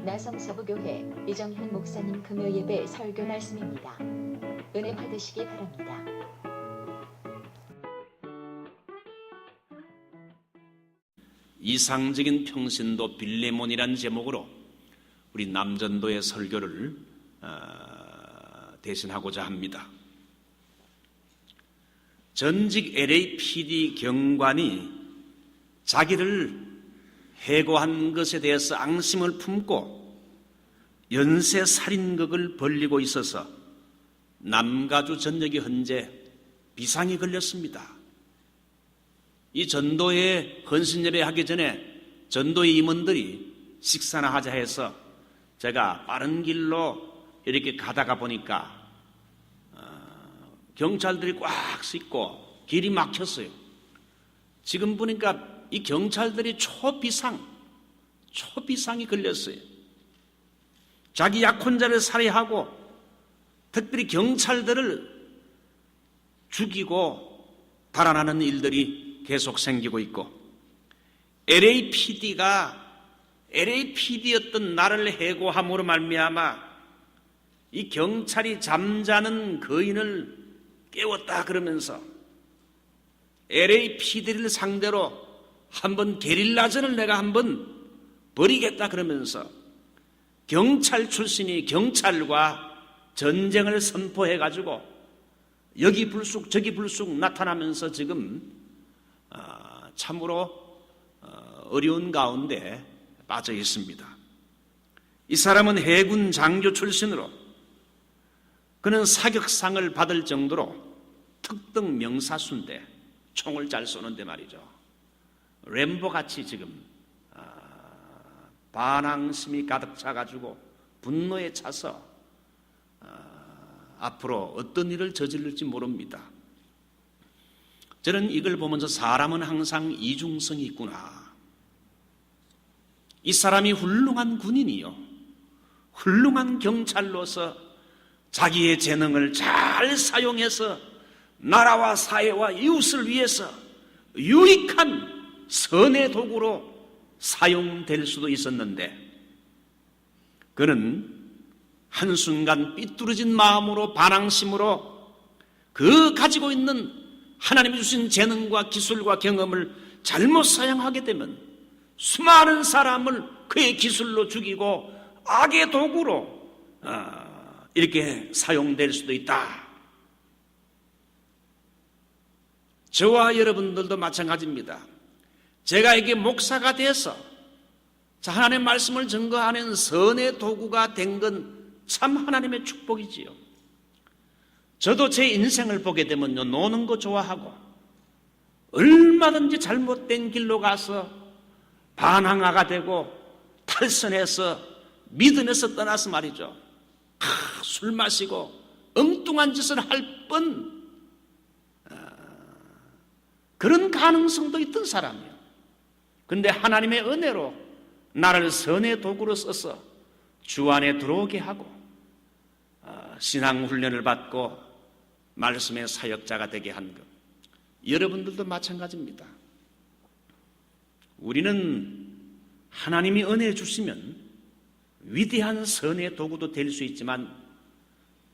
나성서부교회 이정현 목사님 금요예배 설교 말씀입니다. 은혜 받으시기 바랍니다. 이상적인 평신도 빌레몬이라는 제목으로 우리 남전도의 설교를 대신하고자 합니다. 전직 LAPD 경관이 자기를 해고한 것에 대해서 앙심을 품고 연쇄살인극을 벌이고 있어서 남가주 전역이 현재 비상이 걸렸습니다. 이 전도회 헌신예배 하기 전에 전도회 임원들이 식사나 하자 해서 제가 빠른 길로 이렇게 가다가 보니까 경찰들이 꽉 싣고 길이 막혔어요. 지금 보니까 이 경찰들이 초비상이 걸렸어요. 자기 약혼자를 살해하고 특별히 경찰들을 죽이고 달아나는 일들이 계속 생기고 있고, LAPD였던 나를 해고함으로 말미암아 이 경찰이 잠자는 거인을 깨웠다 그러면서 LAPD를 상대로 한번 게릴라전을 내가 한번 벌이겠다 그러면서 경찰 출신이 경찰과 전쟁을 선포해가지고 여기 불쑥 저기 불쑥 나타나면서 지금 참으로 어려운 가운데 빠져 있습니다. 이 사람은 해군 장교 출신으로 그는 사격상을 받을 정도로 특등 명사수인데 총을 잘 쏘는데 말이죠. 램보같이 지금 반항심이 가득 차가지고 분노에 차서 앞으로 어떤 일을 저질릴지 모릅니다. 저는 이걸 보면서 사람은 항상 이중성이 있구나. 이 사람이 훌륭한 군인이요, 훌륭한 경찰로서 자기의 재능을 잘 사용해서 나라와 사회와 이웃을 위해서 유익한 선의 도구로 사용될 수도 있었는데, 그는 한순간 삐뚤어진 마음으로 반항심으로 그 가지고 있는 하나님이 주신 재능과 기술과 경험을 잘못 사용하게 되면 수많은 사람을 그의 기술로 죽이고 악의 도구로 이렇게 사용될 수도 있다. 저와 여러분들도 마찬가지입니다. 제가 이게 목사가 돼서 하나님의 말씀을 증거하는 선의 도구가 된 건 참 하나님의 축복이지요. 저도 제 인생을 보게 되면요, 노는 거 좋아하고 얼마든지 잘못된 길로 가서 반항아가 되고 탈선해서 믿음에서 떠나서 말이죠, 술 마시고 엉뚱한 짓을 할 뻔 그런 가능성도 있던 사람이에요. 그런데 하나님의 은혜로 나를 선의 도구로 써서 주 안에 들어오게 하고 신앙 훈련을 받고 말씀의 사역자가 되게 한 것, 여러분들도 마찬가지입니다. 우리는 하나님이 은혜 주시면 위대한 선의 도구도 될 수 있지만,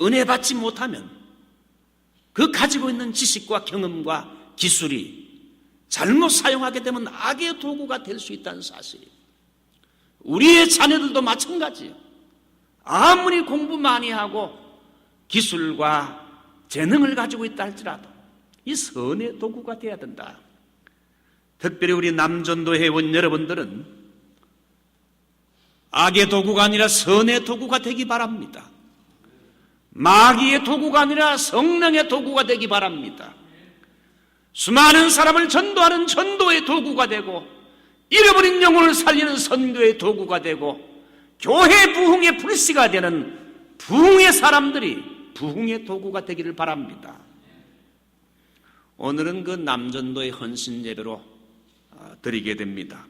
은혜 받지 못하면 그 가지고 있는 지식과 경험과 기술이 잘못 사용하게 되면 악의 도구가 될 수 있다는 사실이에요. 우리의 자녀들도 마찬가지예요. 아무리 공부 많이 하고 기술과 재능을 가지고 있다 할지라도 이 선의 도구가 되어야 된다. 특별히 우리 남전도 회원 여러분들은 악의 도구가 아니라 선의 도구가 되기 바랍니다. 마귀의 도구가 아니라 성령의 도구가 되기 바랍니다. 수많은 사람을 전도하는 전도의 도구가 되고, 잃어버린 영혼을 살리는 선교의 도구가 되고, 교회 부흥의 불씨가 되는 부흥의 사람들이 부흥의 도구가 되기를 바랍니다. 오늘은 그 남전도의 헌신예배로 드리게 됩니다.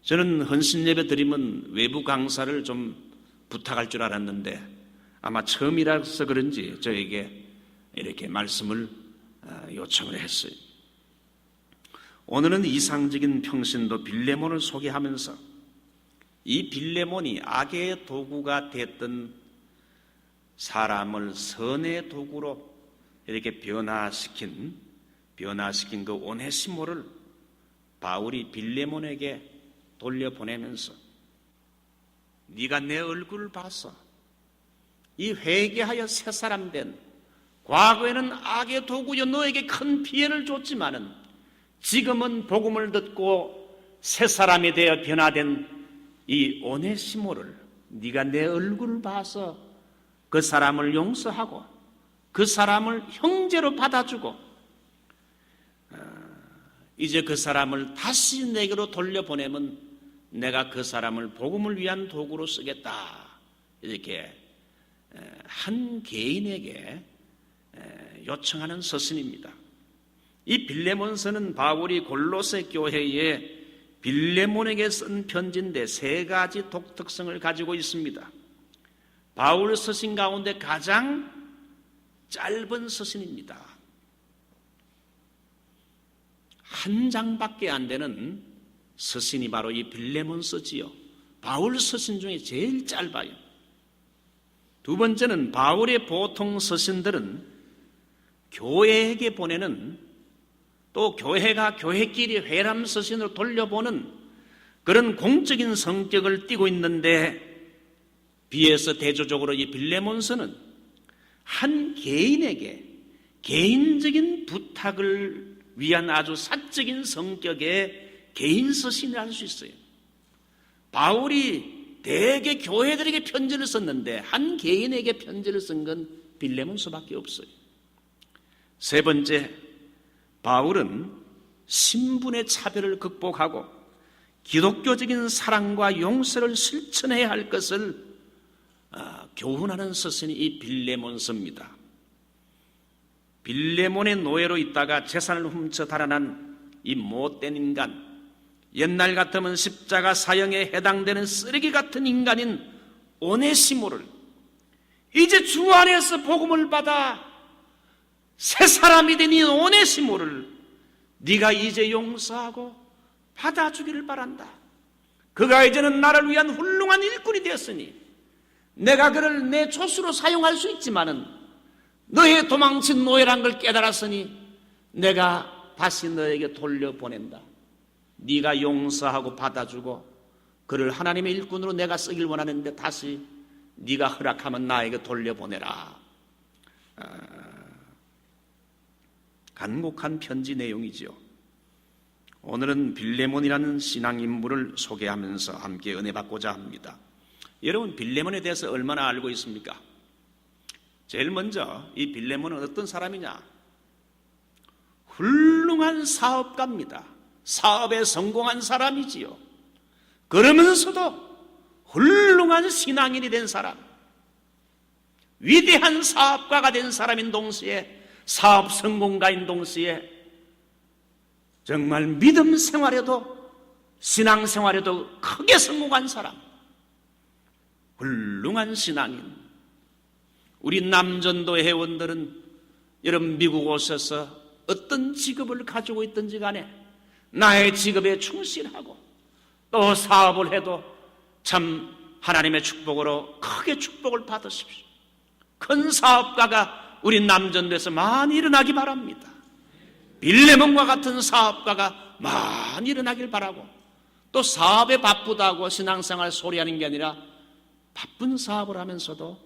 저는 헌신예배 드리면 외부 강사를 좀 부탁할 줄 알았는데 아마 처음이라서 그런지 저에게 이렇게 말씀을 요청을 했어요. 오늘은 이상적인 평신도 빌레몬을 소개하면서 이 빌레몬이 악의 도구가 됐던 사람을 선의 도구로 이렇게 변화시킨 그 오네시모를 바울이 빌레몬에게 돌려보내면서 네가 내 얼굴을 봐서 이 회개하여 새 사람 된, 과거에는 악의 도구여 너에게 큰 피해를 줬지만은 지금은 복음을 듣고 새 사람이 되어 변화된 이 오네시모를 네가 내 얼굴을 봐서 그 사람을 용서하고 그 사람을 형제로 받아주고 이제 그 사람을 다시 내게로 돌려보내면 내가 그 사람을 복음을 위한 도구로 쓰겠다. 이렇게 한 개인에게 요청하는 서신입니다. 이 빌레몬서는 바울이 골로새 교회에 빌레몬에게 쓴 편지인데 세 가지 독특성을 가지고 있습니다. 바울 서신 가운데 가장 짧은 서신입니다. 한 장밖에 안 되는 서신이 바로 이 빌레몬서지요. 바울 서신 중에 제일 짧아요. 두 번째는 바울의 보통 서신들은 교회에게 보내는, 또 교회가 교회끼리 회람 서신으로 돌려보는 그런 공적인 성격을 띠고 있는데, 비해서 대조적으로 이 빌레몬서는 한 개인에게 개인적인 부탁을 위한 아주 사적인 성격의 개인 서신을 할 수 있어요. 바울이 대개 교회들에게 편지를 썼는데 한 개인에게 편지를 쓴 건 빌레몬서밖에 없어요. 세 번째, 바울은 신분의 차별을 극복하고 기독교적인 사랑과 용서를 실천해야 할 것을 교훈하는 서신이 이 빌레몬서입니다. 빌레몬의 노예로 있다가 재산을 훔쳐 달아난 이 못된 인간, 옛날 같으면 십자가 사형에 해당되는 쓰레기 같은 인간인 오네시모를 이제 주 안에서 복음을 받아 새 사람이 된 이 오네시모를 네가 이제 용서하고 받아주기를 바란다. 그가 이제는 나를 위한 훌륭한 일꾼이 되었으니 내가 그를 내 조수로 사용할 수 있지만은 너의 도망친 노예란 걸 깨달았으니 내가 다시 너에게 돌려보낸다. 네가 용서하고 받아주고 그를 하나님의 일꾼으로 내가 쓰길 원하는데 다시 네가 허락하면 나에게 돌려보내라. 간곡한 편지 내용이지요. 오늘은 빌레몬이라는 신앙인물을 소개하면서 함께 은혜 받고자 합니다. 여러분, 빌레몬에 대해서 얼마나 알고 있습니까? 제일 먼저 이 빌레몬은 어떤 사람이냐? 훌륭한 사업가입니다. 사업에 성공한 사람이지요. 그러면서도 훌륭한 신앙인이 된 사람, 위대한 사업가가 된 사람인 동시에 사업 성공가인 동시에 정말 믿음 생활에도 신앙 생활에도 크게 성공한 사람, 훌륭한 신앙인. 우리 남전도 회원들은 여러분 미국 오셔서 어떤 직업을 가지고 있든지 간에 나의 직업에 충실하고 또 사업을 해도 참 하나님의 축복으로 크게 축복을 받으십시오. 큰 사업가가 우리 남전도에서 많이 일어나기 바랍니다. 빌레몬과 같은 사업가가 많이 일어나길 바라고, 또 사업에 바쁘다고 신앙생활 소리하는 게 아니라 바쁜 사업을 하면서도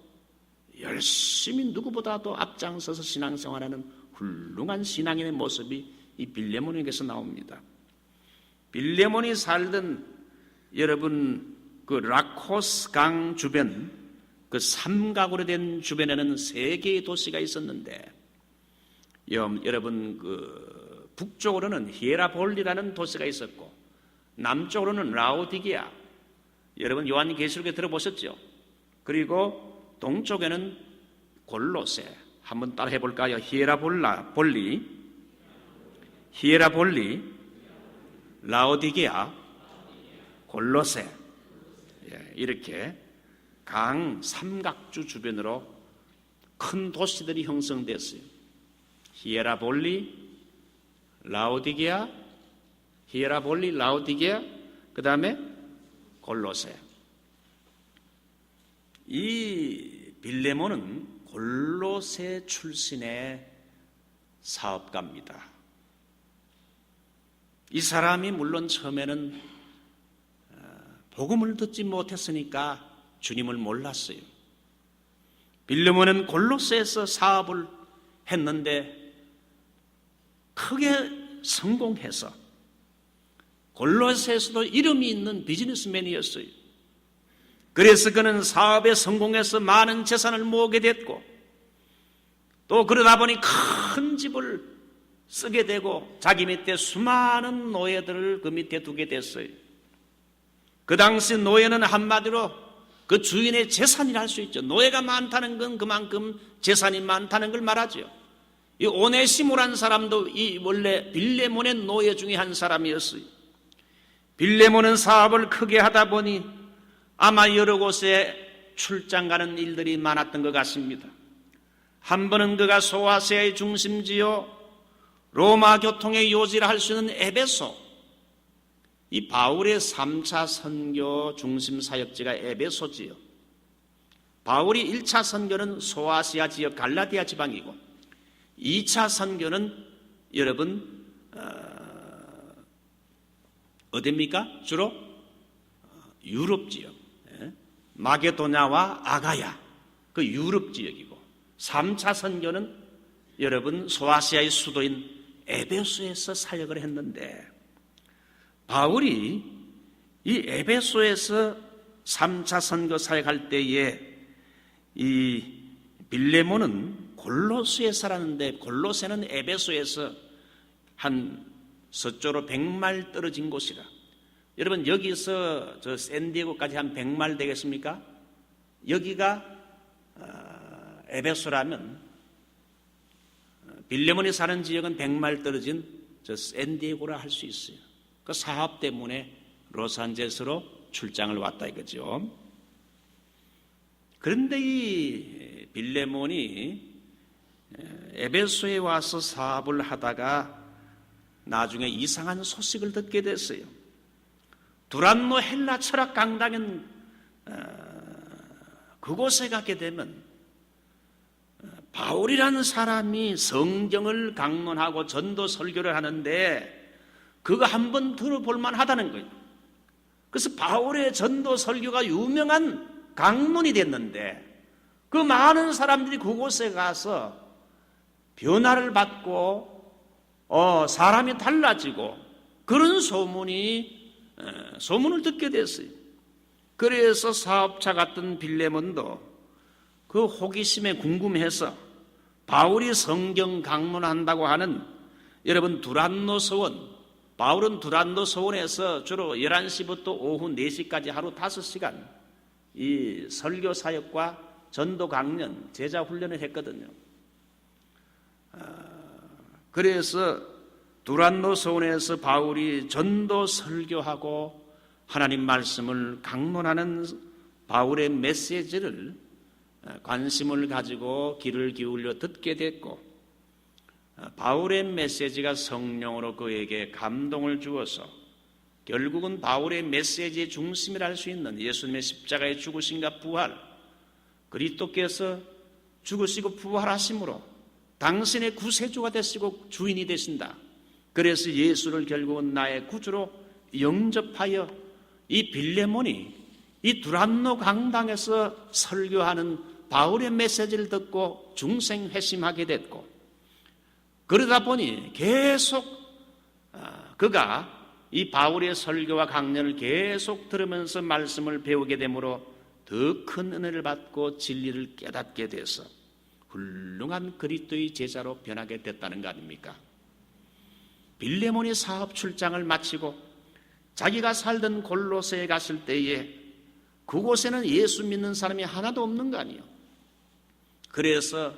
열심히 누구보다도 앞장서서 신앙생활하는 훌륭한 신앙인의 모습이 이 빌레몬에게서 나옵니다. 빌레몬이 살던 여러분 그 라코스 강 주변, 그 삼각으로 된 주변에는 3개의 도시가 있었는데, 여러분 그 북쪽으로는 히에라볼리라는 도시가 있었고 남쪽으로는 라오디게아, 여러분 요한계시록에 들어보셨죠? 그리고 동쪽에는 골로새. 한번 따라 해볼까요? 히에라볼리, 라오디게아, 골로새. 이렇게 강 삼각주 주변으로 큰 도시들이 형성됐어요. 히에라볼리, 라오디게아, 그 다음에 골로새. 이 빌레몬은 골로새 출신의 사업가입니다. 이 사람이 물론 처음에는 복음을 듣지 못했으니까 주님을 몰랐어요. 빌레몬은 골로새에서 사업을 했는데 크게 성공해서 골로새에서도 이름이 있는 비즈니스맨이었어요. 그래서 그는 사업에 성공해서 많은 재산을 모으게 됐고, 또 그러다 보니 큰 집을 쓰게 되고 자기 밑에 수많은 노예들을 그 밑에 두게 됐어요. 그 당시 노예는 한마디로 그 주인의 재산이라 할 수 있죠. 노예가 많다는 건 그만큼 재산이 많다는 걸 말하죠. 이 오네시모라는 사람도 이 원래 빌레몬의 노예 중에 한 사람이었어요. 빌레몬은 사업을 크게 하다 보니 아마 여러 곳에 출장 가는 일들이 많았던 것 같습니다. 한 번은 그가 소아시아의 중심지요 로마 교통의 요지라 할 수 있는 에베소, 이 바울의 3차 선교 중심 사역지가 에베소지요. 바울이 1차 선교는 소아시아 지역 갈라디아 지방이고 2차 선교는 여러분 어디입니까? 주로 유럽 지역, 마게도냐와 아가야, 그 유럽 지역이고 3차 선교는 여러분 소아시아의 수도인 에베소에서 사역을 했는데, 바울이 이 에베소에서 3차 선교 사역할 때에 이 빌레몬은 골로새에 살았는데, 골로새는 에베소에서 한 서쪽으로 100마일 떨어진 곳이라. 여러분 여기서 저 샌디에고까지 한 100마일 되겠습니까? 여기가 에베소라면 빌레몬이 사는 지역은 100마일 떨어진 저 샌디에고라 할 수 있어요. 그 사업 때문에 로스안젤레스로 출장을 왔다 이거죠. 그런데 이 빌레몬이 에베소에 와서 사업을 하다가 나중에 이상한 소식을 듣게 됐어요. 두란노 헬라 철학 강당인 그곳에 가게 되면 바울이라는 사람이 성경을 강론하고 전도 설교를 하는데 그거 한번 들어볼 만하다는 거예요. 그래서 바울의 전도 설교가 유명한 강론이 됐는데 그 많은 사람들이 그곳에 가서 변화를 받고 사람이 달라지고 그런 소문을 듣게 됐어요. 그래서 사업자 같은 빌레몬도 그 호기심에 궁금해서 바울이 성경 강론한다고 하는 여러분 두란노 서원, 바울은 두란노 서원에서 주로 11시부터 오후 4시까지 하루 5시간 이 설교 사역과 전도 강연, 제자 훈련을 했거든요. 그래서 두란노 서원에서 바울이 전도 설교하고 하나님 말씀을 강론하는 바울의 메시지를 관심을 가지고 귀를 기울여 듣게 됐고, 바울의 메시지가 성령으로 그에게 감동을 주어서 결국은 바울의 메시지의 중심이라 할 수 있는 예수님의 십자가의 죽으심과 부활, 그리스도께서 죽으시고 부활하심으로 당신의 구세주가 되시고 주인이 되신다. 그래서 예수를 결국은 나의 구주로 영접하여 이 빌레몬이 이 두란노 강당에서 설교하는 바울의 메시지를 듣고 중생 회심하게 됐고, 그러다 보니 계속 그가 이 바울의 설교와 강연을 계속 들으면서 말씀을 배우게 되므로 더 큰 은혜를 받고 진리를 깨닫게 돼서 훌륭한 그리스도의 제자로 변하게 됐다는 거 아닙니까? 빌레몬이 사업 출장을 마치고 자기가 살던 골로새에 갔을 때에 그곳에는 예수 믿는 사람이 하나도 없는 거 아니에요. 그래서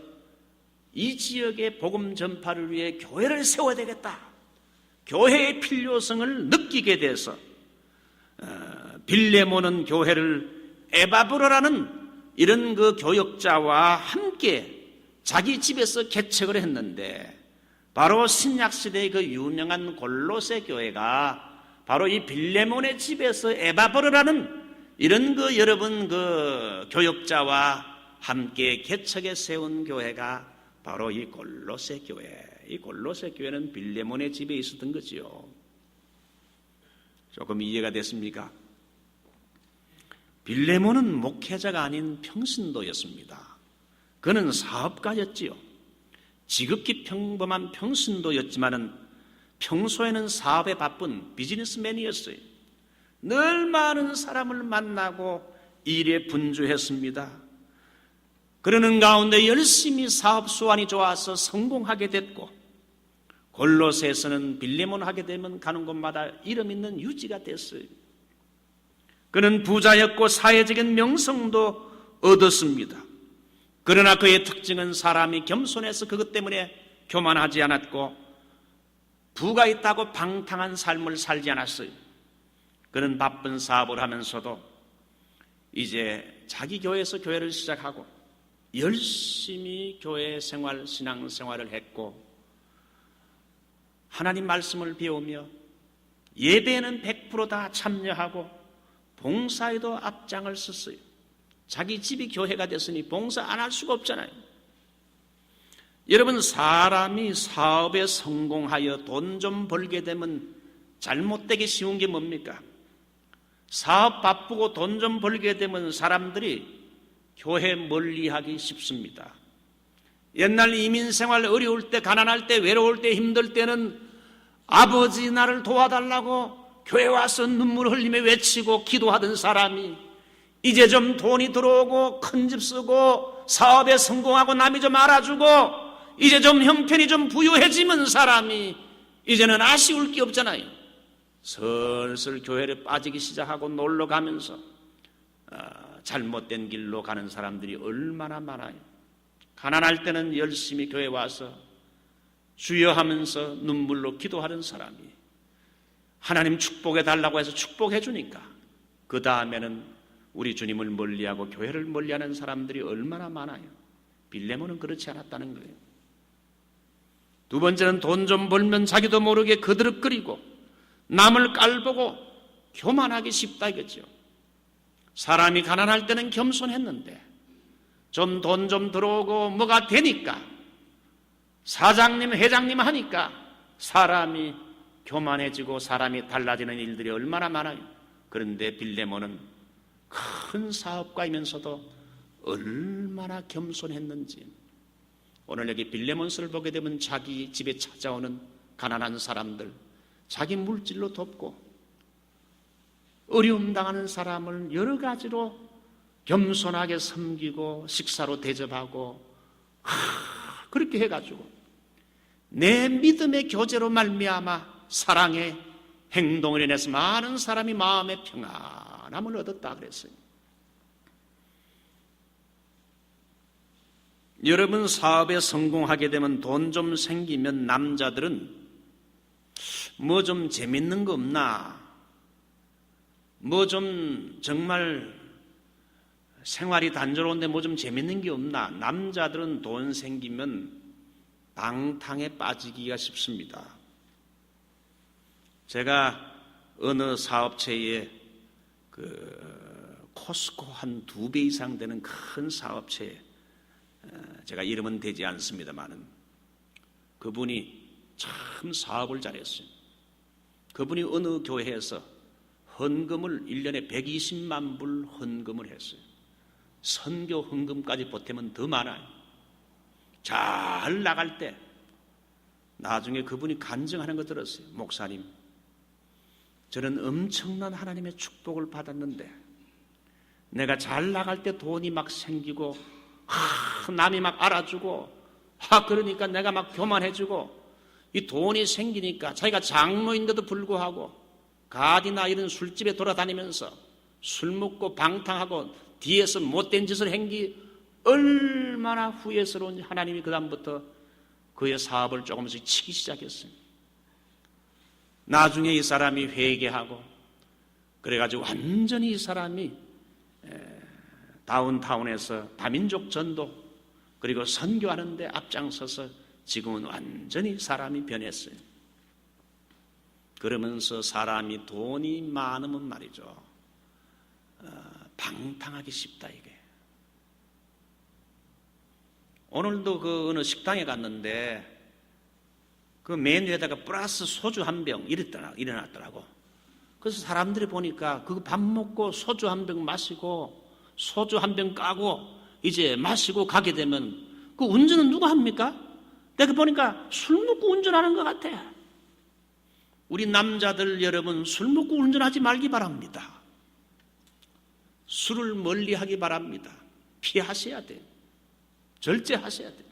이 지역의 복음 전파를 위해 교회를 세워야 되겠다. 교회의 필요성을 느끼게 돼서 빌레몬은 교회를 에바브로라는 이런 그 교역자와 함께 자기 집에서 개척을 했는데, 바로 신약시대의 그 유명한 골로새 교회가 바로 이 빌레몬의 집에서 에바브로라는 이런 여러분 교역자와 함께 개척에 세운 교회가 바로 이 골로새 교회. 이 골로새 교회는 빌레몬의 집에 있었던 거지요. 조금 이해가 됐습니까? 빌레몬은 목회자가 아닌 평신도였습니다. 그는 사업가였지요. 지극히 평범한 평신도였지만은 평소에는 사업에 바쁜 비즈니스맨이었어요. 늘 많은 사람을 만나고 일에 분주했습니다. 그러는 가운데 열심히 사업 수완이 좋아서 성공하게 됐고, 골로새에서는 빌레몬 하게 되면 가는 곳마다 이름 있는 유지가 됐어요. 그는 부자였고 사회적인 명성도 얻었습니다. 그러나 그의 특징은 사람이 겸손해서 그것 때문에 교만하지 않았고 부가 있다고 방탕한 삶을 살지 않았어요. 그는 바쁜 사업을 하면서도 이제 자기 교회에서 교회를 시작하고 열심히 교회 생활, 신앙 생활을 했고 하나님 말씀을 배우며 예배에는 100% 다 참여하고 봉사에도 앞장을 섰어요. 자기 집이 교회가 됐으니 봉사 안 할 수가 없잖아요. 여러분, 사람이 사업에 성공하여 돈 좀 벌게 되면 잘못되기 쉬운 게 뭡니까? 사업 바쁘고 돈 좀 벌게 되면 사람들이 교회 멀리하기 쉽습니다. 옛날 이민생활 어려울 때, 가난할 때, 외로울 때, 힘들 때는 아버지 나를 도와달라고 교회 와서 눈물 흘리며 외치고 기도하던 사람이 이제 좀 돈이 들어오고 큰 집 쓰고 사업에 성공하고 남이 좀 알아주고 이제 좀 형편이 좀 부유해지면 사람이 이제는 아쉬울 게 없잖아요. 슬슬 교회를 빠지기 시작하고 놀러 가면서 잘못된 길로 가는 사람들이 얼마나 많아요. 가난할 때는 열심히 교회 와서 주여 하면서 눈물로 기도하는 사람이 하나님 축복해 달라고 해서 축복해 주니까 그 다음에는 우리 주님을 멀리하고 교회를 멀리하는 사람들이 얼마나 많아요. 빌레몬은 그렇지 않았다는 거예요. 두 번째는 돈 좀 벌면 자기도 모르게 그드럭거리고 남을 깔보고 교만하기 쉽다 이거죠. 사람이 가난할 때는 겸손했는데 좀 돈 좀 들어오고 뭐가 되니까 사장님 회장님 하니까 사람이 교만해지고 사람이 달라지는 일들이 얼마나 많아요. 그런데 빌레몬은 큰 사업가이면서도 얼마나 겸손했는지. 오늘 여기 빌레몬서를 보게 되면 자기 집에 찾아오는 가난한 사람들, 자기 물질로 돕고 어려움 당하는 사람을 여러 가지로 겸손하게 섬기고 식사로 대접하고 그렇게 해가지고 내 믿음의 교제로 말미암아 사랑의 행동을 인해서 많은 사람이 마음의 평안함을 얻었다 그랬어요. 여러분, 사업에 성공하게 되면 돈 좀 생기면 남자들은 뭐 좀 재밌는 거 없나, 뭐 좀 정말 생활이 단조로운데 뭐 좀 재밌는 게 없나. 남자들은 돈 생기면 방탕에 빠지기가 쉽습니다. 제가 어느 사업체에 코스코 한 2배 이상 되는 큰 사업체에 제가 이름은 되지 않습니다만은 그분이 참 사업을 잘했어요. 그분이 어느 교회에서 헌금을 1년에 120만 불 헌금을 했어요. 선교 헌금까지 보태면 더 많아요. 잘 나갈 때 나중에 그분이 간증하는 거 들었어요. 목사님, 저는 엄청난 하나님의 축복을 받았는데 내가 잘 나갈 때 돈이 막 생기고 남이 막 알아주고 그러니까 내가 막 교만해지고 이 돈이 생기니까 자기가 장로인데도 불구하고 가디나 이런 술집에 돌아다니면서 술 먹고 방탕하고 뒤에서 못된 짓을 행기 얼마나 후회스러운지 하나님이 그 다음부터 그의 사업을 조금씩 치기 시작했어요. 나중에 이 사람이 회개하고 그래가지고 완전히 이 사람이 다운타운에서 다민족 전도 그리고 선교하는 데 앞장서서 지금은 완전히 사람이 변했어요. 그러면서 사람이 돈이 많으면 말이죠, 방탕하기 쉽다 이게. 오늘도 그 어느 식당에 갔는데 그 메뉴에다가 플러스 소주 한 병 일어났더라고. 그래서 사람들이 보니까 그 밥 먹고 소주 한 병 마시고 소주 한 병 까고 이제 마시고 가게 되면 그 운전은 누가 합니까? 내가 보니까 술 먹고 운전하는 것 같아. 우리 남자들 여러분, 술 먹고 운전하지 말기 바랍니다. 술을 멀리하기 바랍니다. 피하셔야 돼요. 절제하셔야 돼요.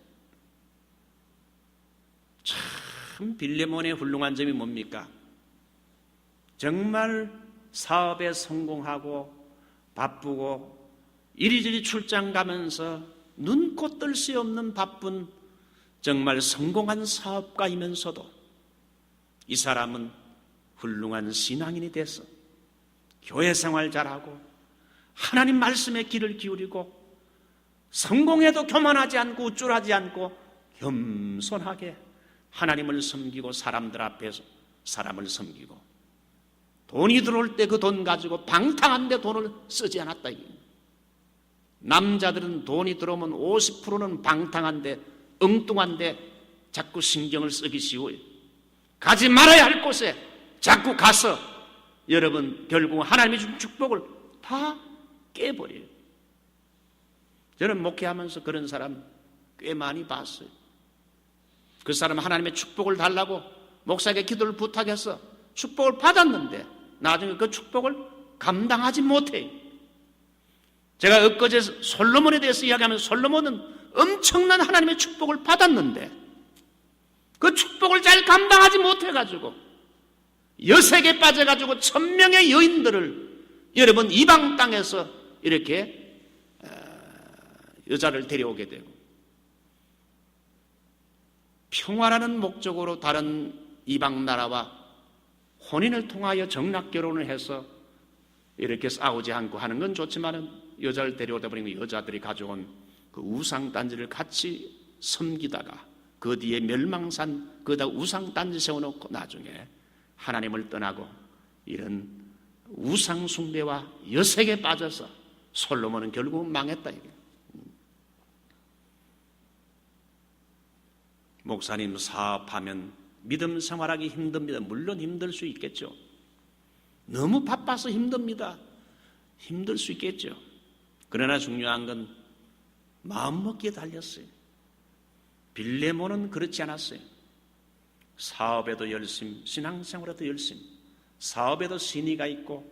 참 빌레몬의 훌륭한 점이 뭡니까? 정말 사업에 성공하고 바쁘고 이리저리 출장 가면서 눈코 뜰 새 없는 바쁜 정말 성공한 사업가이면서도 이 사람은 훌륭한 신앙인이 돼서 교회 생활 잘하고 하나님 말씀에 귀를 기울이고 성공해도 교만하지 않고 우쭐하지 않고 겸손하게 하나님을 섬기고 사람들 앞에서 사람을 섬기고 돈이 들어올 때 그 돈 가지고 방탕한데 돈을 쓰지 않았다. 남자들은 돈이 들어오면 50%는 방탕한데 엉뚱한데 자꾸 신경을 쓰기 쉬워요. 가지 말아야 할 곳에 자꾸 가서 여러분 결국 하나님이 준 축복을 다 깨버려요. 저는 목회하면서 그런 사람 꽤 많이 봤어요. 그 사람 하나님의 축복을 달라고 목사에게 기도를 부탁해서 축복을 받았는데 나중에 그 축복을 감당하지 못해요. 제가 엊그제 솔로몬에 대해서 이야기하면서 솔로몬은 엄청난 하나님의 축복을 받았는데 그 축복을 잘 감당하지 못해가지고 여색에 빠져가지고 1000명의 여인들을 여러분 이방 땅에서 이렇게 여자를 데려오게 되고 평화라는 목적으로 다른 이방 나라와 혼인을 통하여 정락 결혼을 해서 이렇게 싸우지 않고 하는 건 좋지만은 여자를 데려오다 보니 여자들이 가져온 그 우상단지를 같이 섬기다가 그 뒤에 멸망산 거기다 우상단지 세워놓고 나중에 하나님을 떠나고 이런 우상숭배와 여색에 빠져서 솔로몬은 결국 망했다. 목사님 사업하면 믿음 생활하기 힘듭니다. 물론 힘들 수 있겠죠. 너무 바빠서 힘듭니다. 힘들 수 있겠죠. 그러나 중요한 건 마음먹기에 달렸어요. 빌레몬은 그렇지 않았어요. 사업에도 열심, 신앙생활에도 열심, 사업에도 신의가 있고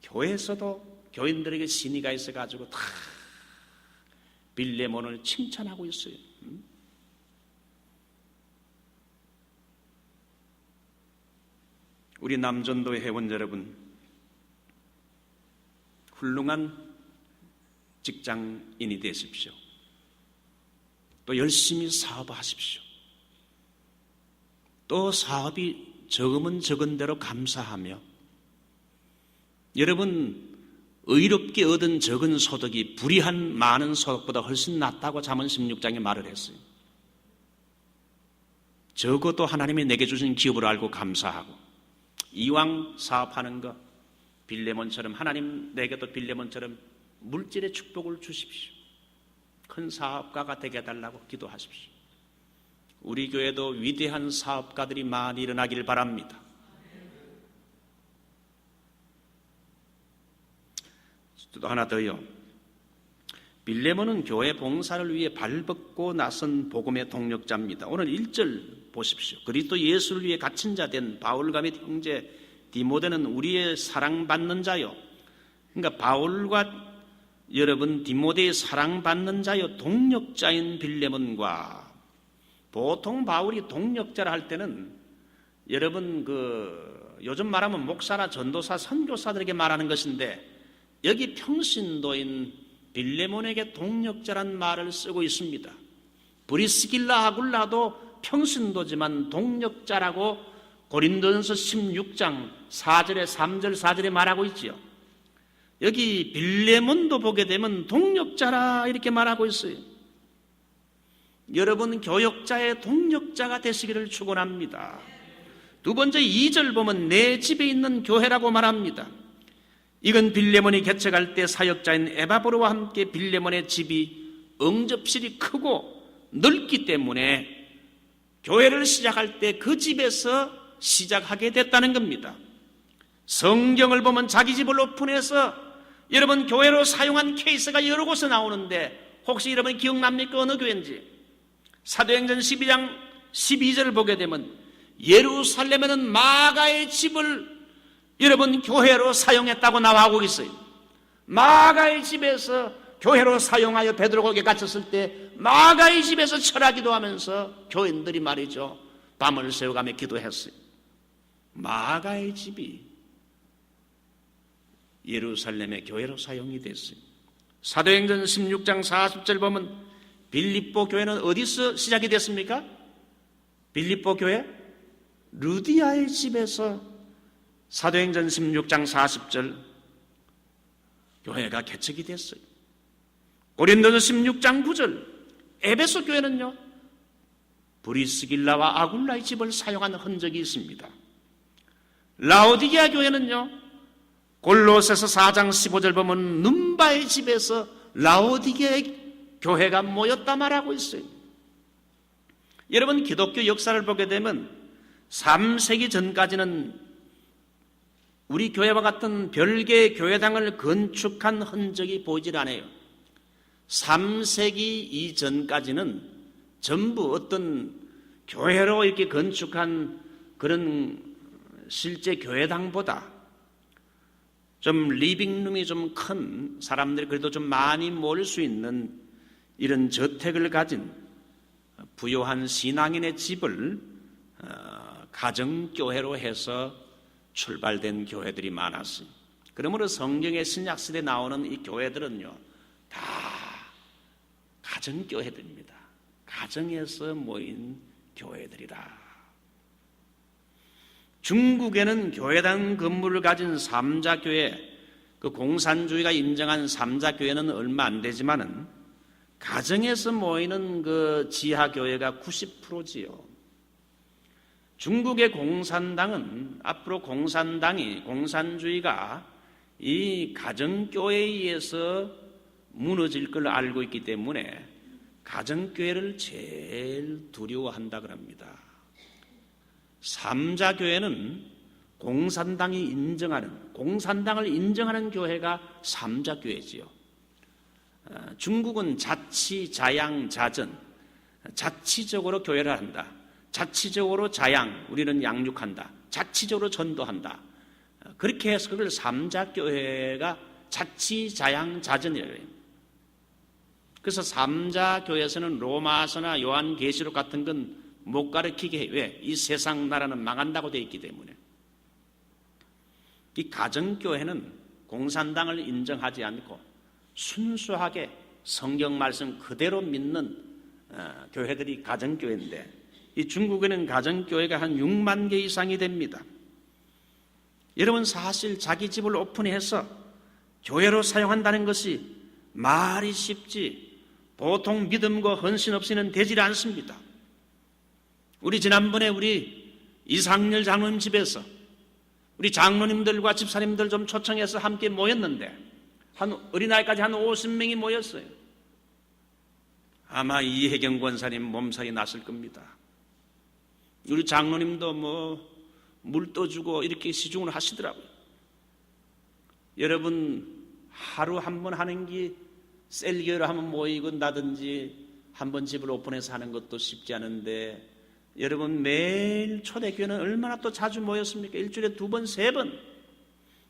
교회에서도 교인들에게 신의가 있어가지고 다 빌레몬을 칭찬하고 있어요. 우리 남전도의 회원 여러분, 훌륭한 직장인이 되십시오. 또 열심히 사업하십시오. 또 사업이 적으면 적은 대로 감사하며 여러분 의롭게 얻은 적은 소득이 불의한 많은 소득보다 훨씬 낫다고 잠언 16장에 말을 했어요. 적어도 하나님이 내게 주신 기업을 알고 감사하고 이왕 사업하는 거 빌레몬처럼 하나님 내게도 빌레몬처럼 물질의 축복을 주십시오. 큰 사업가가 되게 해달라고 기도하십시오. 우리 교회도 위대한 사업가들이 많이 일어나길 바랍니다. 또 하나 더요. 빌레몬은 교회 봉사를 위해 발벗고 나선 복음의 동력자입니다. 오늘 1절 보십시오. 그리스도 예수를 위해 갇힌 자 된 바울과 및 형제 디모데는 우리의 사랑받는 자요. 그러니까 바울과 여러분 디모데의 사랑받는 자요 동력자인 빌레몬과 보통 바울이 동력자라 할 때는 여러분 요즘 말하면 목사나 전도사, 선교사들에게 말하는 것인데 여기 평신도인 빌레몬에게 동력자란 말을 쓰고 있습니다. 브리스길라 아굴라도 평신도지만 동력자라고 고린도전서 16장 4절에 3절 4절에 말하고 있지요. 여기 빌레몬도 보게 되면 동력자라 이렇게 말하고 있어요. 여러분 교역자의 동력자가 되시기를 축원합니다. 두 번째 2절 보면 내 집에 있는 교회라고 말합니다. 이건 빌레몬이 개척할 때 사역자인 에바브로와 함께 빌레몬의 집이 응접실이 크고 넓기 때문에 교회를 시작할 때 그 집에서 시작하게 됐다는 겁니다. 성경을 보면 자기 집을 오픈해서 여러분 교회로 사용한 케이스가 여러 곳에 나오는데 혹시 여러분 기억납니까? 어느 교회인지? 사도행전 12장 12절을 보게 되면 예루살렘에는 마가의 집을 여러분 교회로 사용했다고 나와하고 있어요. 마가의 집에서 교회로 사용하여 베드로가 거기에 갇혔을 때 마가의 집에서 철하기도 하면서 교인들이 말이죠 밤을 새워가며 기도했어요. 마가의 집이 예루살렘의 교회로 사용이 됐어요. 사도행전 16장 40절 보면 빌립보 교회는 어디서 시작이 됐습니까? 빌립보 교회? 루디아의 집에서 사도행전 16장 40절 교회가 개척이 됐어요. 고린도서 16장 9절 에베소 교회는요 브리스길라와 아굴라의 집을 사용한 흔적이 있습니다. 라오디게아 교회는요 골로새서 4장 15절 보면 num바의 집에서 라오디게아의 교회가 모였다 말하고 있어요. 여러분 기독교 역사를 보게 되면 3세기 전까지는 우리 교회와 같은 별개의 교회당을 건축한 흔적이 보이질 않아요. 3세기 이전까지는 전부 어떤 교회로 이렇게 건축한 그런 실제 교회당보다 좀 리빙룸이 좀 큰 사람들이 그래도 좀 많이 모일 수 있는 이런 저택을 가진 부유한 신앙인의 집을 가정교회로 해서 출발된 교회들이 많았어요. 그러므로 성경의 신약시대에 나오는 이 교회들은요 다 가정교회들입니다. 가정에서 모인 교회들이다. 중국에는 교회당 건물을 가진 삼자교회, 그 공산주의가 인정한 삼자교회는 얼마 안 되지만은 가정에서 모이는 그 지하교회가 90%지요. 중국의 공산당은 앞으로 공산주의가 이 가정교회에 의해서 무너질 걸 알고 있기 때문에 가정교회를 제일 두려워한다 그럽니다. 삼자교회는 공산당을 인정하는 교회가 삼자교회지요. 중국은 자치, 자양, 자전, 자치적으로 교회를 한다. 자치적으로 자양, 우리는 양육한다. 자치적으로 전도한다. 그렇게 해서 그걸 삼자교회가 자치, 자양, 자전이라고 해요. 그래서 삼자교회에서는 로마서나 요한계시록 같은 건 못 가르치게 해요. 왜? 이 세상 나라는 망한다고 되어 있기 때문에. 이 가정교회는 공산당을 인정하지 않고 순수하게 성경 말씀 그대로 믿는 교회들이 가정교회인데 이 중국에는 가정교회가 한 6만 개 이상이 됩니다. 여러분 사실 자기 집을 오픈해서 교회로 사용한다는 것이 말이 쉽지 보통 믿음과 헌신 없이는 되질 않습니다. 우리 지난번에 우리 이상열 장로님 집에서 우리 장로님들과 집사님들 좀 초청해서 함께 모였는데 한 어린아이까지 한 50명이 모였어요. 아마 이혜경 권사님 몸살이 났을 겁니다. 우리 장로님도 물 떠주고 이렇게 시중을 하시더라고요. 여러분 하루 한 번 하는 게 셀교회로 한번 모이건다든지 한 번 집을 오픈해서 하는 것도 쉽지 않은데 여러분 매일 초대교회는 얼마나 또 자주 모였습니까? 일주일에 2번, 3번.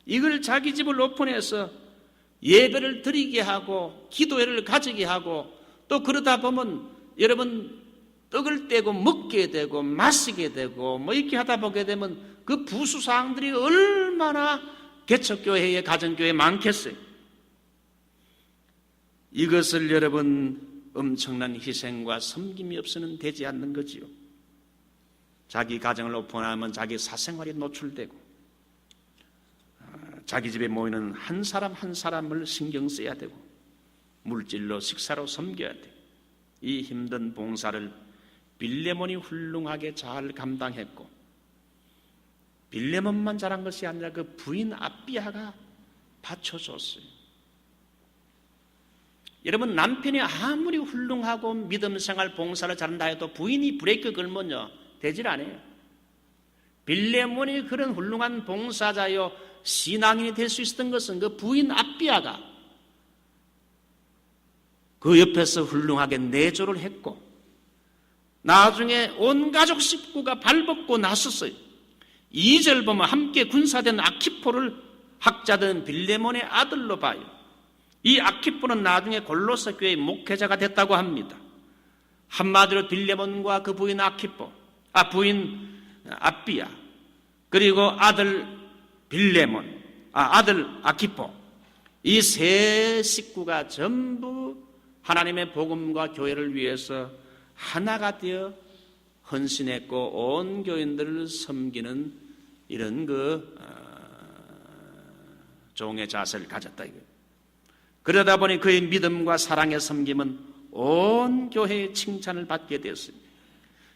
이걸 자기 집을 오픈해서 예배를 드리게 하고 기도회를 가지게 하고 또 그러다 보면 여러분 떡을 떼고 먹게 되고 마시게 되고 이렇게 하다 보게 되면 그 부수사항들이 얼마나 개척교회에 가정교회에 많겠어요. 이것을 여러분 엄청난 희생과 섬김이 없이는 되지 않는 거지요. 자기 가정을 오픈하면 자기 사생활이 노출되고 자기 집에 모이는 한 사람 한 사람을 신경 써야 되고 물질로 식사로 섬겨야 돼. 이 힘든 봉사를 빌레몬이 훌륭하게 잘 감당했고 빌레몬만 잘한 것이 아니라 그 부인 아비아가 받쳐줬어요. 여러분, 남편이 아무리 훌륭하고 믿음 생활 봉사를 잘한다 해도 부인이 브레이크 걸면요 되질 않아요. 빌레몬이 그런 훌륭한 봉사자요 신앙인이 될 수 있었던 것은 그 부인 아비아가 그 옆에서 훌륭하게 내조를 했고, 나중에 온 가족 식구가 발벗고 나섰어요. 2절 보면 함께 군사된 아키포를 학자들은 빌레몬의 아들로 봐요. 이 아키포는 나중에 골로새 교회의 목회자가 됐다고 합니다. 한마디로 빌레몬과 그 부인 부인 아비아, 그리고 아들 빌레몬, 아들 아키포, 이 세 식구가 전부 하나님의 복음과 교회를 위해서 하나가 되어 헌신했고 온 교인들을 섬기는 이런 종의 자세를 가졌다 이거예요. 그러다 보니 그의 믿음과 사랑의 섬김은 온 교회의 칭찬을 받게 되었습니다.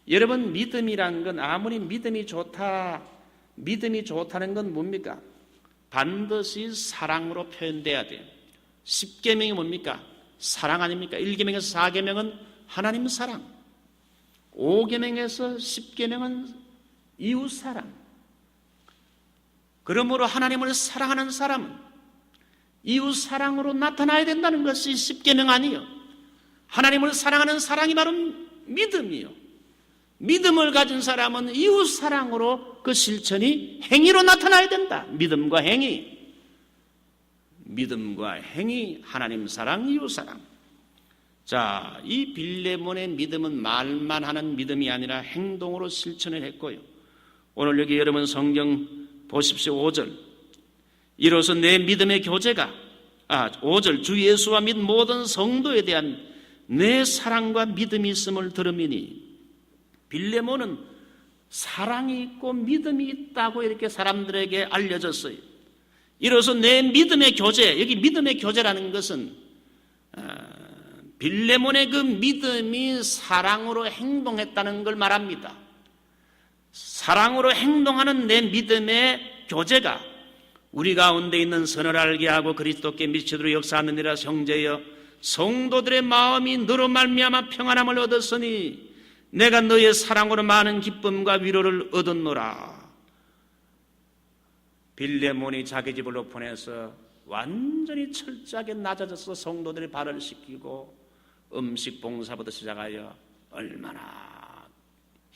여러분, 믿음이란 건 아무리 믿음이 좋다는 건 뭡니까? 반드시 사랑으로 표현돼야 돼요. 10계명이 뭡니까? 사랑 아닙니까? 1계명에서 4계명은 하나님 사랑, 5계명에서 10계명은 이웃 사랑. 그러므로 하나님을 사랑하는 사람은 이웃 사랑으로 나타나야 된다는 것이 10계명 아니에요. 하나님을 사랑하는 사랑이 바로 믿음이요. 믿음을 가진 사람은 이웃 사랑으로 그 실천이 행위로 나타나야 된다. 믿음과 행위, 하나님 사랑, 이웃 사랑. 자, 이 빌레몬의 믿음은 말만 하는 믿음이 아니라 행동으로 실천을 했고요. 오늘 여기 여러분 성경 보십시오. 5절. 이로써 내 믿음의 교제가 5절 주 예수와 및 모든 성도에 대한 내 사랑과 믿음이 있음을 들음이니, 빌레몬은 사랑이 있고 믿음이 있다고 이렇게 사람들에게 알려졌어요. 이로써 내 믿음의 교제, 여기 믿음의 교제라는 것은 빌레몬의 그 믿음이 사랑으로 행동했다는 걸 말합니다. 사랑으로 행동하는 내 믿음의 교제가 우리 가운데 있는 선을 알게 하고 그리스도께 미치도록 역사하느니라. 형제여, 성도들의 마음이 너로 말미암아 평안함을 얻었으니 내가 너의 사랑으로 많은 기쁨과 위로를 얻었노라. 빌레몬이 자기 집으로 보내서 완전히 철저하게 낮아져서 성도들의 발을 씻기고 음식 봉사부터 시작하여 얼마나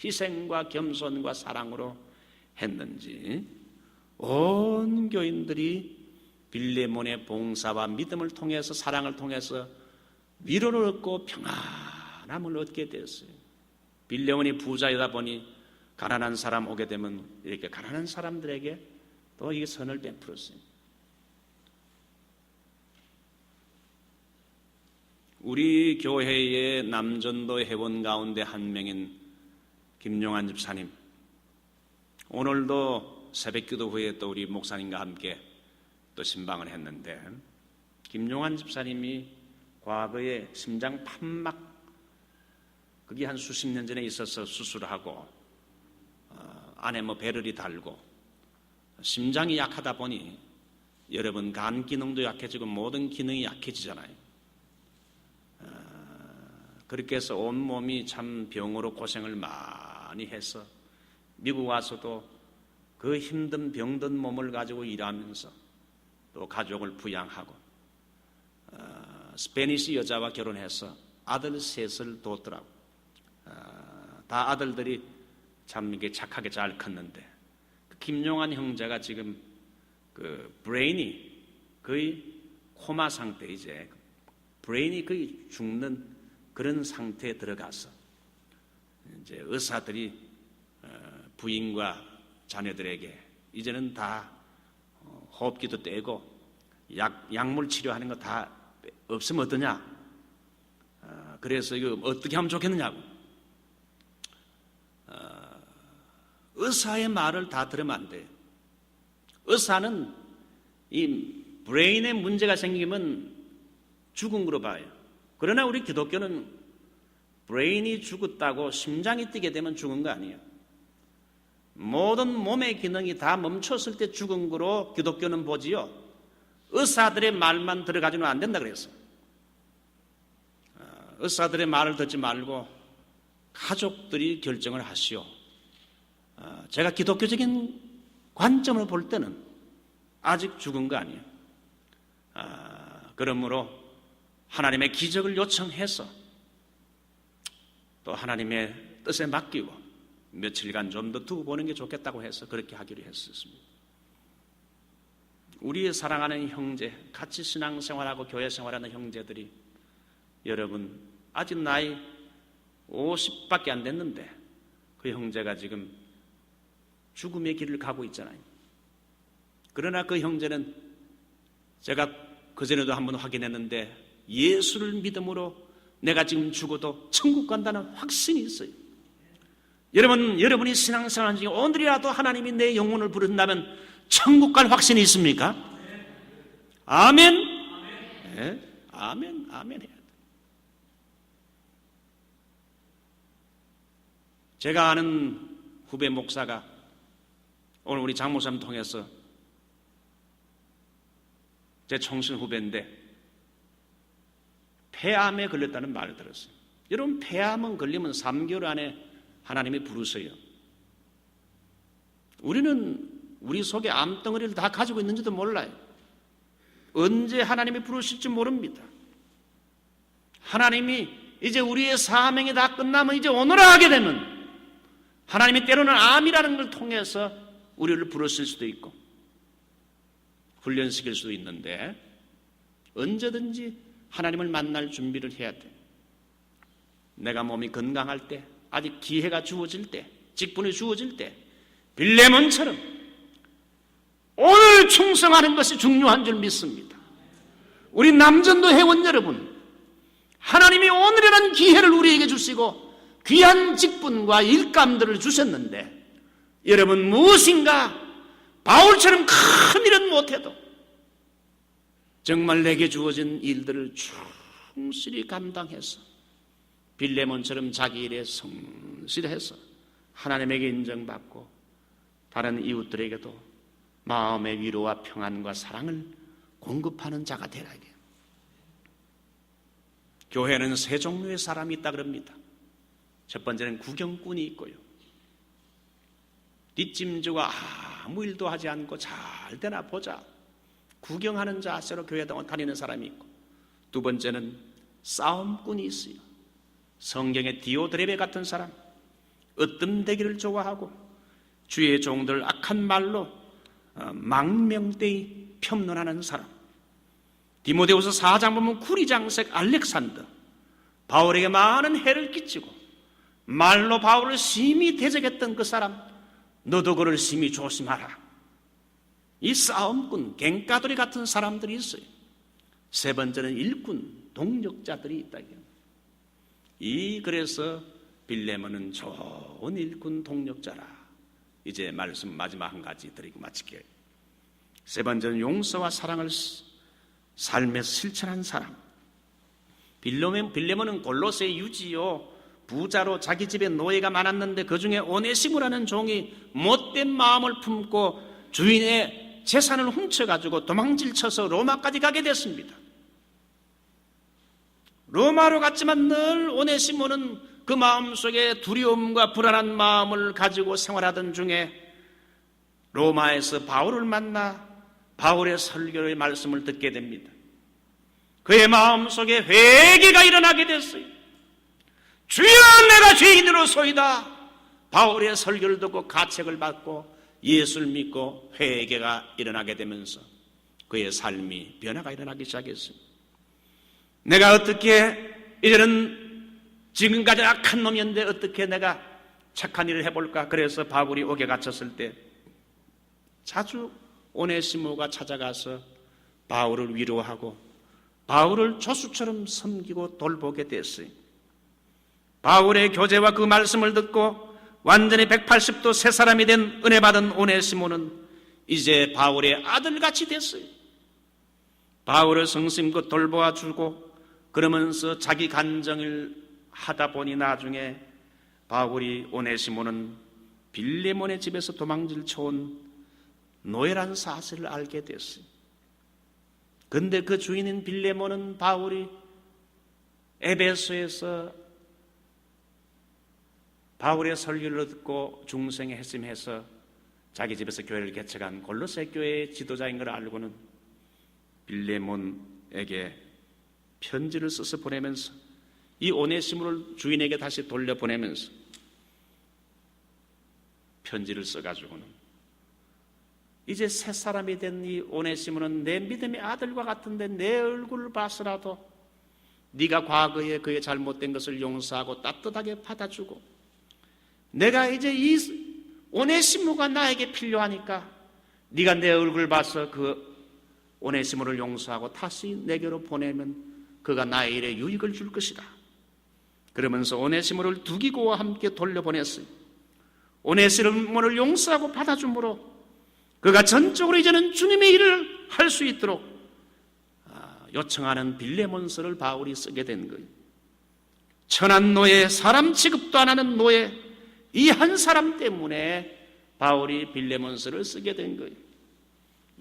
희생과 겸손과 사랑으로 했는지 온 교인들이 빌레몬의 봉사와 믿음을 통해서, 사랑을 통해서 위로를 얻고 평안함을 얻게 되었어요. 빌레몬이 부자이다 보니 가난한 사람 오게 되면 이렇게 가난한 사람들에게 또 이 선을 베풀었어요. 우리 교회의 남전도 회원 가운데 한 명인 김용환 집사님, 오늘도 새벽기도 후에 또 우리 목사님과 함께 또 신방을 했는데, 김용환 집사님이 과거에 심장 판막, 그게 한 수십 년 전에 있어서 수술하고 안에 배럴이 달고 심장이 약하다 보니 여러분 간 기능도 약해지고 모든 기능이 약해지잖아요. 그렇게 해서 온몸이 참 병으로 고생을 많이 해서 미국 와서도 그 힘든 병든 몸을 가지고 일하면서 또 가족을 부양하고 스페니시 여자와 결혼해서 아들 셋을 뒀더라고. 다 아들들이 참 이게 착하게 잘 컸는데, 그 김용환 형제가 지금 그 브레인이 거의 코마 상태, 이제 브레인이 거의 죽는 그런 상태에 들어가서 이제 의사들이 부인과 자녀들에게 이제는 다 호흡기도 떼고 약물 치료하는 거 다 없으면 어떠냐, 그래서 이거 어떻게 하면 좋겠느냐고. 의사의 말을 다 들으면 안 돼요. 의사는 이 브레인에 문제가 생기면 죽은 거로 봐요. 그러나 우리 기독교는 브레인이 죽었다고 심장이 뛰게 되면 죽은 거 아니에요. 모든 몸의 기능이 다 멈췄을 때 죽은 거로 기독교는 보지요. 의사들의 말만 들어가지는 안 된다 그랬어. 의사들의 말을 듣지 말고 가족들이 결정을 하시오. 제가 기독교적인 관점을 볼 때는 아직 죽은 거 아니에요. 그러므로 하나님의 기적을 요청해서 또 하나님의 뜻에 맡기고 며칠간 좀 더 두고 보는 게 좋겠다고 해서 그렇게 하기로 했었습니다. 우리의 사랑하는 형제, 같이 신앙생활하고 교회생활하는 형제들이 여러분 아직 나이 50밖에 안 됐는데 그 형제가 지금 죽음의 길을 가고 있잖아요. 그러나 그 형제는 제가 그전에도 한번 확인했는데 예수를 믿음으로 내가 지금 죽어도 천국 간다는 확신이 있어요. 여러분이 신앙생활 중에 오늘이라도 하나님이 내 영혼을 부른다면 천국 갈 확신이 있습니까? 아멘. 네? 아멘 해야 돼. 제가 아는 후배 목사가 오늘 우리 장 목사님 통해서 제 총신 후배인데 폐암에 걸렸다는 말을 들었어요. 여러분 폐암은 걸리면 3개월 안에 하나님이 부르세요. 우리는 우리 속에 암덩어리를 다 가지고 있는지도 몰라요. 언제 하나님이 부르실지 모릅니다. 하나님이 이제 우리의 사명이 다 끝나면 이제 오너라 하게 되면 하나님이 때로는 암이라는 걸 통해서 우리를 부르실 수도 있고 훈련시킬 수도 있는데 언제든지 하나님을 만날 준비를 해야 돼. 내가 몸이 건강할 때, 아직 기회가 주어질 때, 직분이 주어질 때 빌레몬처럼 오늘 충성하는 것이 중요한 줄 믿습니다. 우리 남전도 회원 여러분, 하나님이 오늘이라는 기회를 우리에게 주시고 귀한 직분과 일감들을 주셨는데 여러분 무엇인가 바울처럼 큰 일은 못해도 정말 내게 주어진 일들을 충실히 감당해서 빌레몬처럼 자기 일에 성실해서 하나님에게 인정받고 다른 이웃들에게도 마음의 위로와 평안과 사랑을 공급하는 자가 되라. 교회는 세 종류의 사람이 있다 그럽니다. 첫 번째는 구경꾼이 있고요. 뒷짐지고 아무 일도 하지 않고 잘 되나 보자 구경하는 자세로 교회 다니는 사람이 있고, 두 번째는 싸움꾼이 있어요. 성경의 디오드레베 같은 사람, 으뜸되기를 좋아하고 주의 종들 악한 말로 망명되이 폄론하는 사람. 디모데후서 4장 보면 구리장색 알렉산더, 바울에게 많은 해를 끼치고 말로 바울을 심히 대적했던 그 사람, 너도 그를 심히 조심하라. 이 싸움꾼, 갱가돌이 같은 사람들이 있어요. 세 번째는 일꾼, 동력자들이 있다. 그래서 빌레몬은 좋은 일꾼 동력자라. 이제 말씀 마지막 한 가지 드리고 마칠게요. 세 번째는 용서와 사랑을 삶에 실천한 사람. 빌레몬은 골로새 유지요 부자로 자기 집에 노예가 많았는데 그 중에 오네시모라는 종이 못된 마음을 품고 주인의 재산을 훔쳐가지고 도망질 쳐서 로마까지 가게 됐습니다. 로마로 갔지만 늘 오네시모는 그 마음속에 두려움과 불안한 마음을 가지고 생활하던 중에 로마에서 바울을 만나 바울의 설교의 말씀을 듣게 됩니다. 그의 마음속에 회개가 일어나게 됐어요. 주여, 내가 죄인으로소이다. 바울의 설교를 듣고 가책을 받고 예수를 믿고 회개가 일어나게 되면서 그의 삶이 변화가 일어나기 시작했습니다. 내가 어떻게 이제는 지금까지 악한 놈이었는데 어떻게 내가 착한 일을 해볼까? 그래서 바울이 옥에 갇혔을 때 자주 오네시모가 찾아가서 바울을 위로하고 바울을 조수처럼 섬기고 돌보게 됐어요. 바울의 교제와 그 말씀을 듣고 완전히 180도 새 사람이 된 은혜 받은 오네시모는 이제 바울의 아들같이 됐어요. 바울을 성심껏 돌보아 주고 그러면서 자기 간정을 하다 보니 나중에 바울이 오네시모는 빌레몬의 집에서 도망질 쳐온 노예란 사실을 알게 됐어요. 근데 그 주인인 빌레몬은 바울이 에베소에서 바울의 설교를 듣고 중생에 했음해서 자기 집에서 교회를 개척한 골로새 교회의 지도자인 걸 알고는 빌레몬에게 편지를 써서 보내면서 이 오네시모를 주인에게 다시 돌려보내면서 편지를 써가지고는 이제 새 사람이 된 이 오네시모는 내 믿음의 아들과 같은데 내 얼굴을 봐서라도 네가 과거에 그의 잘못된 것을 용서하고 따뜻하게 받아주고 내가 이제 이 오네시모가 나에게 필요하니까 네가 내 얼굴을 봐서 그 오네시모를 용서하고 다시 내게로 보내면 그가 나의 일에 유익을 줄 것이다. 그러면서 오네시모를 두기고와 함께 돌려보냈어요. 오네시모를 용서하고 받아줌으로 그가 전적으로 이제는 주님의 일을 할 수 있도록 요청하는 빌레몬서를 바울이 쓰게 된 거예요. 천한 노예, 사람 취급도 안 하는 노예, 이 한 사람 때문에 바울이 빌레몬서를 쓰게 된 거예요.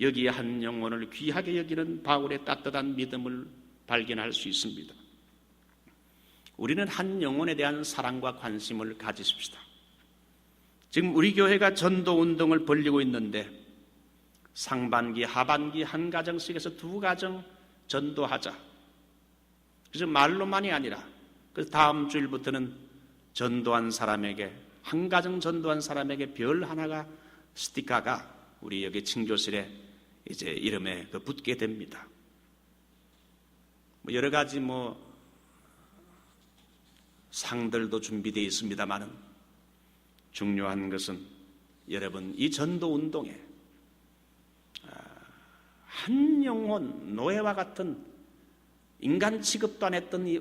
여기에 한 영혼을 귀하게 여기는 바울의 따뜻한 믿음을 발견할 수 있습니다. 우리는 한 영혼에 대한 사랑과 관심을 가지십시다. 지금 우리 교회가 전도 운동을 벌이고 있는데 상반기, 하반기 한 가정씩에서 두 가정 전도하자. 그래서 말로만이 아니라 그래서 다음 주일부터는 전도한 사람에게 한 가정 전도한 사람에게 별 하나가 스티커가 우리 여기 친교실에 이제 이름에 붙게 됩니다. 여러 가지 상들도 준비되어 있습니다만은 중요한 것은 여러분 이 전도 운동에 한 영혼 노예와 같은 인간 취급도 안 했던 이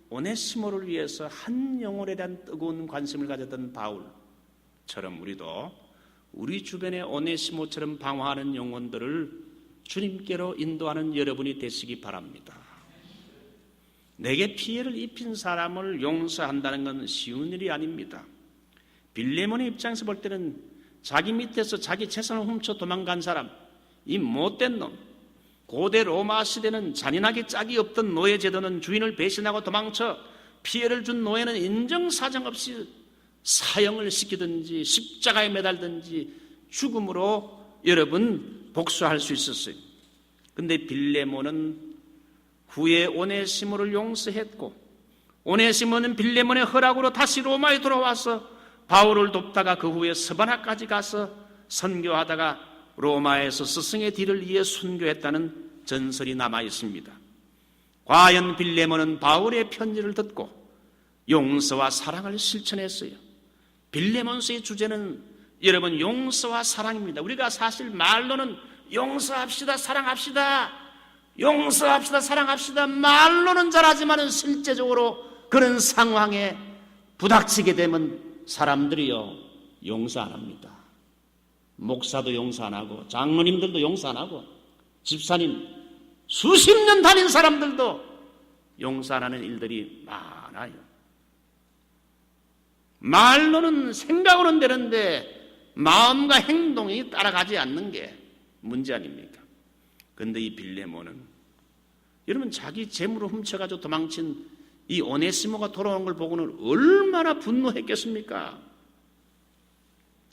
오네시모를 위해서 한 영혼에 대한 뜨거운 관심을 가졌던 바울처럼 우리도 우리 주변에 오네시모처럼 방황하는 영혼들을 주님께로 인도하는 여러분이 되시기 바랍니다. 내게 피해를 입힌 사람을 용서한다는 건 쉬운 일이 아닙니다. 빌레몬의 입장에서 볼 때는 자기 밑에서 자기 재산을 훔쳐 도망간 사람, 이 못된 놈, 고대 로마 시대는 잔인하게 짝이 없던 노예 제도는 주인을 배신하고 도망쳐 피해를 준 노예는 인정사정 없이 사형을 시키든지 십자가에 매달든지 죽음으로 여러분 복수할 수 있었어요. 근데 빌레몬은 후에 오네시모를 용서했고 오네시모는 빌레몬의 허락으로 다시 로마에 돌아와서 바울을 돕다가 그 후에 스바나까지 가서 선교하다가 로마에서 스승의 뒤를 이어 순교했다는 전설이 남아 있습니다. 과연 빌레몬은 바울의 편지를 듣고 용서와 사랑을 실천했어요. 빌레몬서의 주제는 여러분 용서와 사랑입니다. 우리가 사실 말로는 용서합시다, 사랑합시다, 용서합시다, 사랑합시다 말로는 잘하지만 실제적으로 그런 상황에 부닥치게 되면 사람들이요 용서 안 합니다. 목사도 용서 안 하고 장로님들도 용서 안 하고 집사님 수십 년 다닌 사람들도 용서 안 하는 일들이 많아요. 말로는 생각으로는 되는데 마음과 행동이 따라가지 않는 게 문제 아닙니까? 그런데 이 빌레몬은 여러분 자기 재물을 훔쳐가지고 도망친 이 오네시모가 돌아온 걸 보고는 얼마나 분노했겠습니까?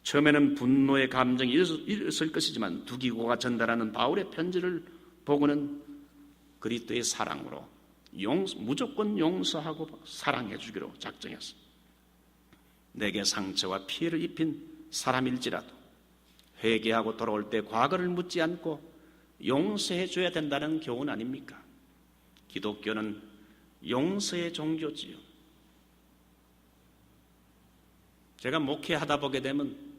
처음에는 분노의 감정이 일었을 것이지만 두기고가 전달하는 바울의 편지를 보고는 그리스도의 사랑으로 무조건 용서하고 사랑해 주기로 작정했습니다. 내게 상처와 피해를 입힌 사람일지라도 회개하고 돌아올 때 과거를 묻지 않고 용서해 줘야 된다는 교훈 아닙니까? 기독교는 용서의 종교지요. 제가 목회하다 보게 되면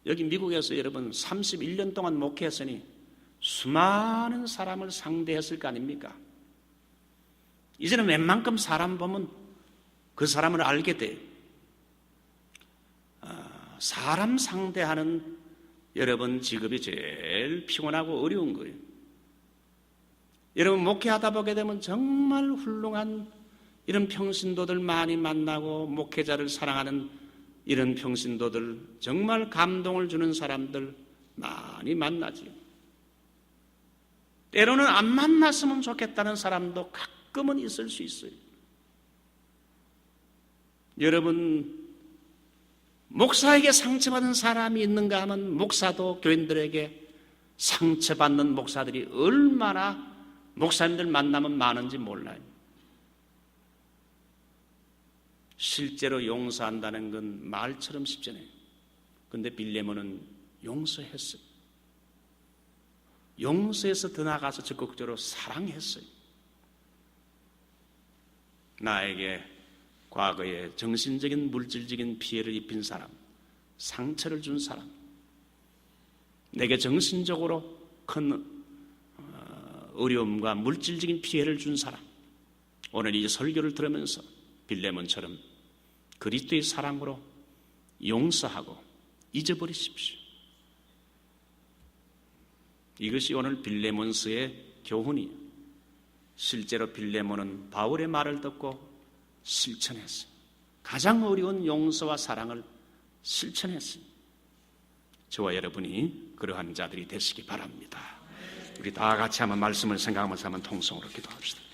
여기 미국에서 여러분 31년 동안 목회했으니 수많은 사람을 상대했을 거 아닙니까? 이제는 웬만큼 사람 보면 그 사람을 알게 돼. 사람 상대하는 여러분 직업이 제일 피곤하고 어려운 거예요. 여러분 목회하다 보게 되면 정말 훌륭한 이런 평신도들 많이 만나고 목회자를 사랑하는 이런 평신도들 정말 감동을 주는 사람들 많이 만나지요. 때로는 안 만났으면 좋겠다는 사람도 가끔은 있을 수 있어요. 여러분, 목사에게 상처받은 사람이 있는가 하면 목사도 교인들에게 상처받는 목사들이 얼마나 목사님들 만나면 많은지 몰라요. 실제로 용서한다는 건 말처럼 쉽지 않아요. 그런데 빌레몬은 용서했어요. 용서해서 더 나아가서 적극적으로 사랑했어요. 나에게 과거에 정신적인 물질적인 피해를 입힌 사람, 상처를 준 사람, 내게 정신적으로 큰 어려움과 물질적인 피해를 준 사람, 오늘 이 설교를 들으면서 빌레몬처럼 그리스도의 사랑으로 용서하고 잊어버리십시오. 이것이 오늘 빌레몬서의 교훈이에요. 실제로 빌레몬은 바울의 말을 듣고 실천했어요. 가장 어려운 용서와 사랑을 실천했어요. 저와 여러분이 그러한 자들이 되시기 바랍니다. 우리 다 같이 한번 말씀을 생각하면서 한번 통성으로 기도합시다.